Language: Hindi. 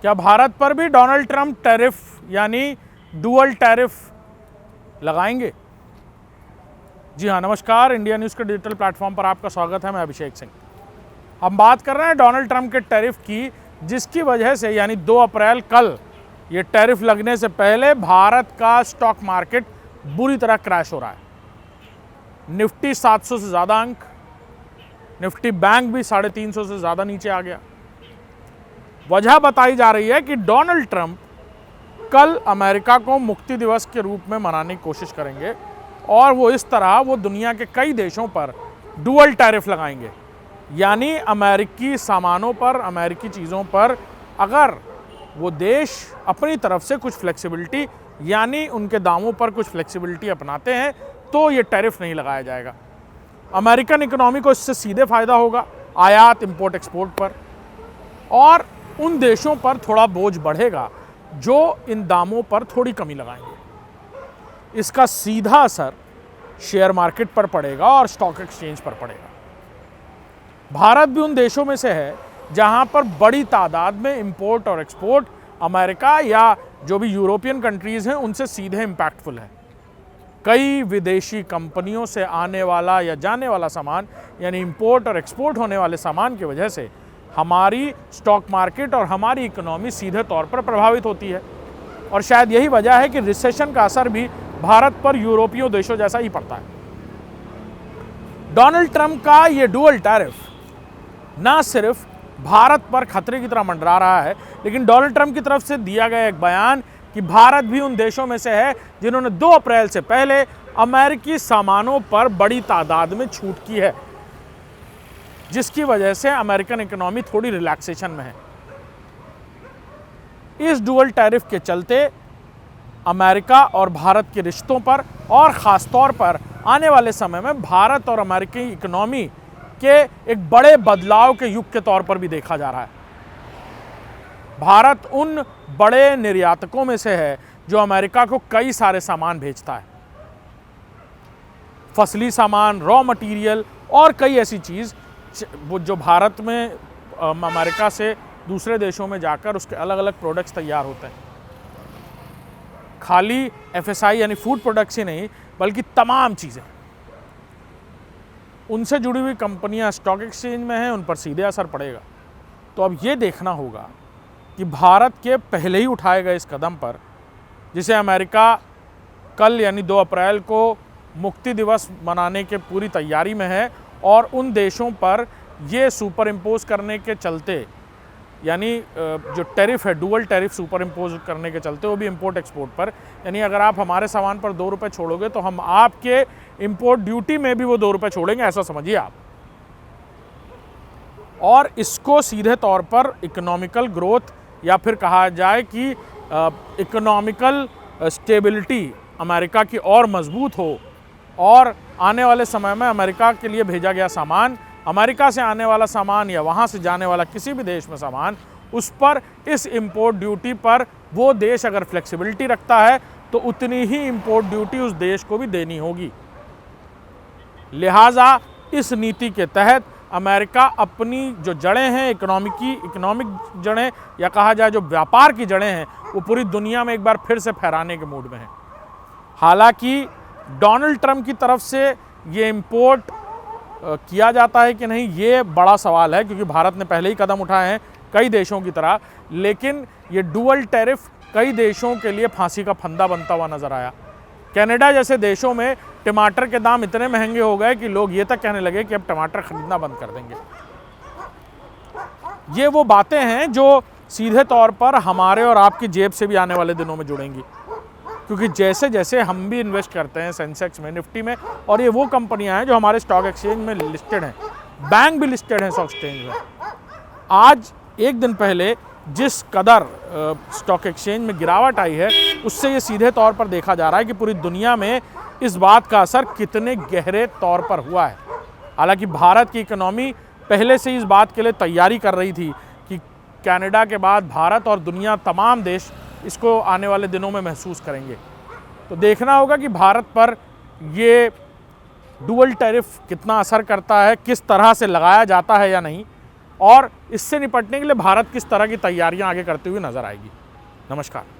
क्या भारत पर भी डोनाल्ड ट्रंप टैरिफ यानी डुअल टैरिफ लगाएंगे? जी हाँ, नमस्कार। इंडिया न्यूज़ के डिजिटल प्लेटफॉर्म पर आपका स्वागत है। मैं अभिषेक सिंह। हम बात कर रहे हैं डोनाल्ड ट्रंप के टैरिफ की, जिसकी वजह से यानी 2 अप्रैल कल ये टैरिफ लगने से पहले भारत का स्टॉक मार्केट बुरी तरह क्रैश हो रहा है। निफ्टी 700 से ज़्यादा अंक, निफ्टी बैंक भी 350 से ज़्यादा नीचे आ गया। वजह बताई जा रही है कि डोनाल्ड ट्रंप कल अमेरिका को मुक्ति दिवस के रूप में मनाने की कोशिश करेंगे और वो इस तरह वो दुनिया के कई देशों पर डुअल टैरिफ लगाएंगे। यानी अमेरिकी सामानों पर, अमेरिकी चीज़ों पर अगर वो देश अपनी तरफ से कुछ फ्लेक्सिबिलिटी यानी उनके दामों पर कुछ फ्लेक्सिबिलिटी अपनाते हैं तो ये टैरिफ नहीं लगाया जाएगा। अमेरिकन इकोनॉमी को इससे सीधे फ़ायदा होगा, आयात, इंपोर्ट, एक्सपोर्ट पर, और उन देशों पर थोड़ा बोझ बढ़ेगा जो इन दामों पर थोड़ी कमी लगाएंगे। इसका सीधा असर शेयर मार्केट पर पड़ेगा और स्टॉक एक्सचेंज पर पड़ेगा। भारत भी उन देशों में से है जहां पर बड़ी तादाद में इंपोर्ट और एक्सपोर्ट अमेरिका या जो भी यूरोपियन कंट्रीज़ हैं उनसे सीधे इम्पैक्टफुल है। कई विदेशी कंपनियों से आने वाला या जाने वाला सामान यानी इंपोर्ट और एक्सपोर्ट होने वाले सामान की वजह से हमारी स्टॉक मार्केट और हमारी इकोनॉमी सीधे तौर पर प्रभावित होती है। और शायद यही वजह है कि रिसेशन का असर भी भारत पर यूरोपीय देशों जैसा ही पड़ता है। डोनाल्ड ट्रंप का ये डुअल टैरिफ ना सिर्फ भारत पर खतरे की तरह मंडरा रहा है, लेकिन डोनाल्ड ट्रंप की तरफ से दिया गया एक बयान कि भारत भी उन देशों में से है जिन्होंने 2 अप्रैल से पहले अमेरिकी सामानों पर बड़ी तादाद में छूट की है, जिसकी वजह से अमेरिकन इकोनॉमी थोड़ी रिलैक्सेशन में है। इस डुअल टैरिफ के चलते अमेरिका और भारत के रिश्तों पर और ख़ास तौर पर आने वाले समय में भारत और अमेरिकी इकोनॉमी के एक बड़े बदलाव के युग के तौर पर भी देखा जा रहा है। भारत उन बड़े निर्यातकों में से है जो अमेरिका को कई सारे सामान भेजता है, फसली सामान, रॉ मटेरियल और कई ऐसी चीज़ वो जो भारत में अमेरिका से दूसरे देशों में जाकर उसके अलग अलग प्रोडक्ट्स तैयार होते हैं। खाली एफएसआई यानी फूड प्रोडक्ट्स ही नहीं बल्कि तमाम चीज़ें, उनसे जुड़ी हुई कंपनियां स्टॉक एक्सचेंज में हैं, उन पर सीधे असर पड़ेगा। तो अब ये देखना होगा कि भारत के पहले ही उठाए गए इस कदम पर, जिसे अमेरिका कल यानी 2 अप्रैल को मुक्ति दिवस मनाने के पूरी तैयारी में है और उन देशों पर ये सुपर इम्पोज करने के चलते यानी जो टैरिफ है, डुअल टैरिफ सुपर इम्पोज करने के चलते, वो भी इंपोर्ट एक्सपोर्ट पर, यानी अगर आप हमारे सामान पर 2 रुपये छोड़ोगे तो हम आपके इंपोर्ट ड्यूटी में भी वो 2 रुपये छोड़ेंगे, ऐसा समझिए आप। और इसको सीधे तौर पर इकोनॉमिकल ग्रोथ या फिर कहा जाए कि इकोनॉमिकल स्टेबिलिटी अमेरिका की और मजबूत हो और आने वाले समय में अमेरिका के लिए भेजा गया सामान, अमेरिका से आने वाला सामान या वहाँ से जाने वाला किसी भी देश में सामान, उस पर इस इंपोर्ट ड्यूटी पर वो देश अगर फ्लेक्सिबिलिटी रखता है तो उतनी ही इंपोर्ट ड्यूटी उस देश को भी देनी होगी। लिहाजा इस नीति के तहत अमेरिका अपनी जो जड़ें हैं, इकोनॉमिक जड़ें या कहा जाए जो व्यापार की जड़ें हैं, वो पूरी दुनिया में एक बार फिर से फहराने के मूड में है। हालांकि डोनाल्ड ट्रंप की तरफ से ये इंपोर्ट किया जाता है कि नहीं, ये बड़ा सवाल है, क्योंकि भारत ने पहले ही कदम उठाए हैं कई देशों की तरह। लेकिन ये डुअल टैरिफ कई देशों के लिए फांसी का फंदा बनता हुआ नजर आया। कनाडा जैसे देशों में टमाटर के दाम इतने महंगे हो गए कि लोग ये तक कहने लगे कि अब टमाटर खरीदना बंद कर देंगे। ये वो बातें हैं जो सीधे तौर पर हमारे और आपकी जेब से भी आने वाले दिनों में जुड़ेंगी, क्योंकि जैसे जैसे हम भी इन्वेस्ट करते हैं सेंसेक्स में, निफ्टी में, और ये वो कंपनियां हैं जो हमारे स्टॉक एक्सचेंज में लिस्टेड हैं, बैंक भी लिस्टेड हैं स्टॉक एक्सचेंज में। आज एक दिन पहले जिस कदर स्टॉक एक्सचेंज में गिरावट आई है, उससे ये सीधे तौर पर देखा जा रहा है कि पूरी दुनिया में इस बात का असर कितने गहरे तौर पर हुआ है। हालांकि भारत की इकोनॉमी पहले से इस बात के लिए तैयारी कर रही थी कि कनाडा के बाद भारत और दुनिया तमाम देश इसको आने वाले दिनों में महसूस करेंगे। तो देखना होगा कि भारत पर ये डुअल टैरिफ कितना असर करता है, किस तरह से लगाया जाता है या नहीं। और इससे निपटने के लिए भारत किस तरह की तैयारियां आगे करते हुए नजर आएगी। नमस्कार।